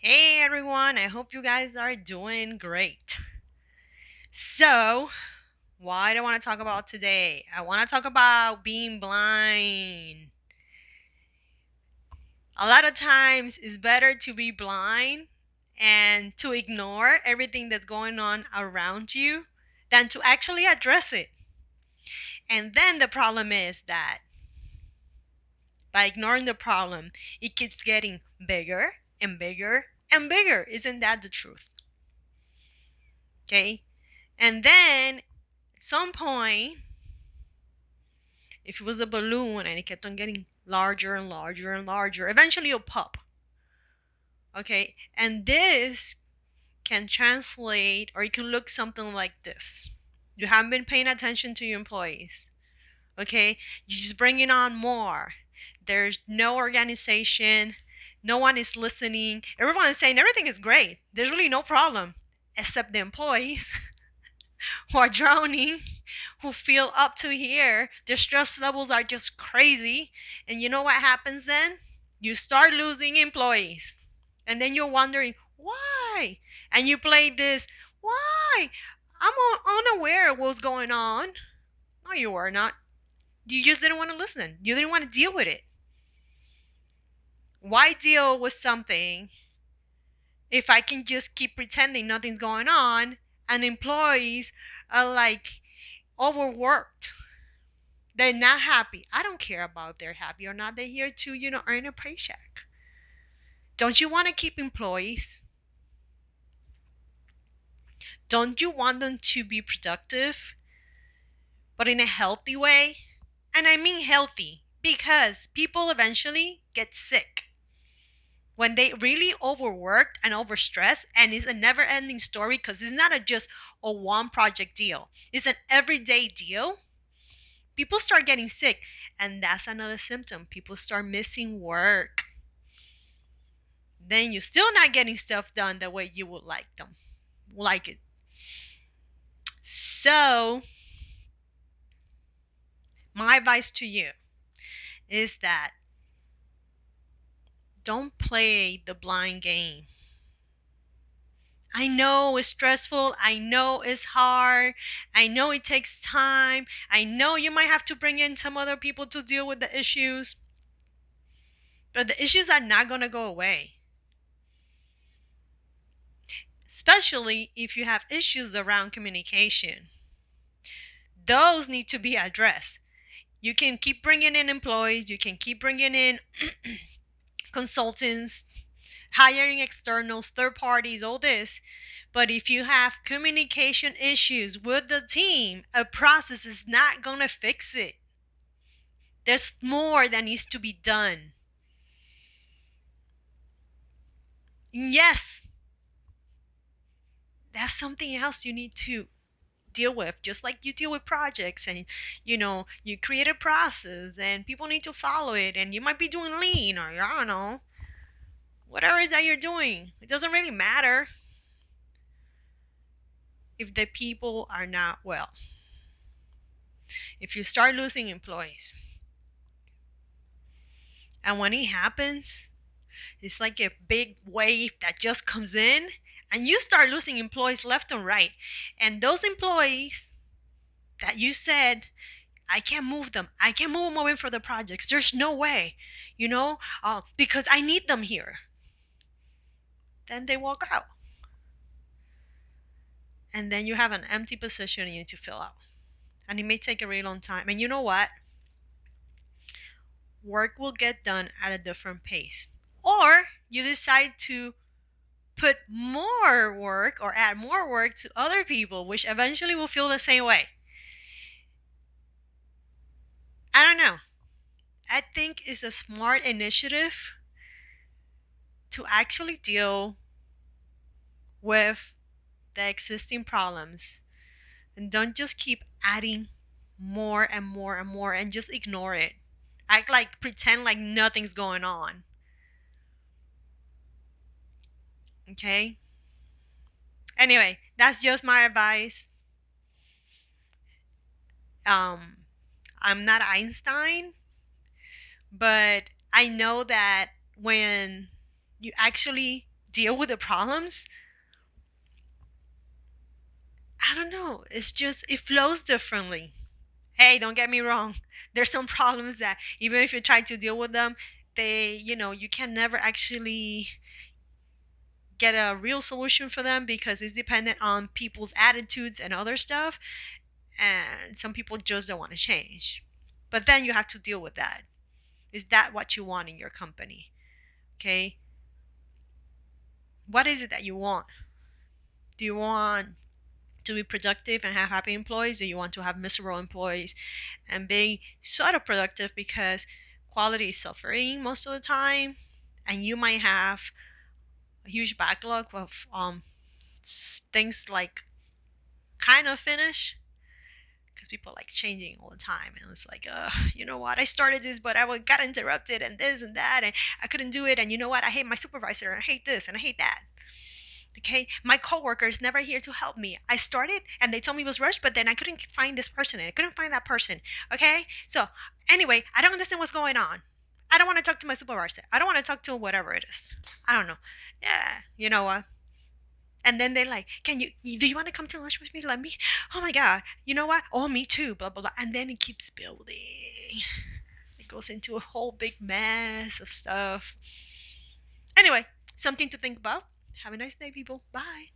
Hey everyone, I hope you guys are doing great. So, what I want to talk about today? I want to talk about being blind. A lot of times it's better to be blind and to ignore everything that's going on around you than to actually address it. And then the problem is that by ignoring the problem, it keeps getting bigger and bigger and bigger. Isn't that the truth? Okay? And then at some point, if it was a balloon and it kept on getting larger and larger and larger, eventually it'll pop. Okay, and this can translate or it can look something like this. You haven't been paying attention to your employees. Okay, you're just bringing on more. There's no organization. No one is listening. Everyone is saying everything is great. There's really no problem, except the employees who are drowning, who feel up to here. Their stress levels are just crazy. And you know what happens then? You start losing employees. And then you're wondering, why? And you play this, why? Unaware of what's going on. No, you are not. You just didn't want to listen. You didn't want to deal with it. Why deal with something if I can just keep pretending nothing's going on and employees are like overworked? They're not happy. I don't care about if they're happy or not. They're here to, earn a paycheck. Don't you want to keep employees? Don't you want them to be productive, but in a healthy way? And I mean healthy because people eventually get sick when they really overworked and overstressed, and it's a never ending story because it's not just a one project deal, it's an everyday deal. People start getting sick, and that's another symptom. People start missing work. Then you're still not getting stuff done the way you would like it. So, my advice to you is that don't play the blind game. I know it's stressful. I know it's hard. I know it takes time. I know you might have to bring in some other people to deal with the issues, but the issues are not going to go away. Especially if you have issues around communication. Those need to be addressed. You can keep bringing in employees, you can keep bringing in consultants, hiring externals, third parties, all this. But if you have communication issues with the team, a process is not going to fix it. There's more that needs to be done. Yes, that's something else you need to deal with, just like you deal with projects, and you create a process and people need to follow it, and you might be doing lean, or I don't know, whatever it is that you're doing. It doesn't really matter if the people are not well. If you start losing employees, and when it happens, it's like a big wave that just comes in, and you start losing employees left and right. And those employees that you said, I can't move them. I can't move them over for the projects. There's no way, because I need them here. Then they walk out. And then you have an empty position you need to fill out. And it may take a really long time. And you know what? Work will get done at a different pace. Or you decide to put more work or add more work to other people, which eventually will feel the same way. I don't know. I think it's a smart initiative to actually deal with the existing problems, and don't just keep adding more and more and more and just ignore it. Act like, pretend like nothing's going on. Okay? Anyway, that's just my advice. Um, I'm not Einstein, but I know that when you actually deal with the problems. I don't know. It's just, it flows differently. Hey, don't get me wrong. There's some problems that even if you try to deal with them, you can never actually get a real solution for them because it's dependent on people's attitudes and other stuff. And some people just don't want to change. But then you have to deal with that. Is that what you want in your company? Okay. What is it that you want? Do you want to be productive and have happy employees? Do you want to have miserable employees and be sort of productive because quality is suffering most of the time? And you might have a huge backlog of things like kind of finish because people like changing all the time, and it's like, you know what, I started this but got interrupted and this and that, and I couldn't do it, and you know what, I hate my supervisor, and I hate this and I hate that. Okay, my coworker is never here to help me. I started and they told me it was rushed, but then I couldn't find this person and I couldn't find that person. Okay, so anyway, I don't understand what's going on. I don't want to talk to my supervisor. I don't want to talk to whatever it is. I don't know. Yeah, you know what, and then they're like, "Can do you want to come to lunch with me? Let me." Oh my god! You know what? Oh, me too. Blah blah blah. And then it keeps building. It goes into a whole big mess of stuff. Anyway, something to think about. Have a nice day, people. Bye.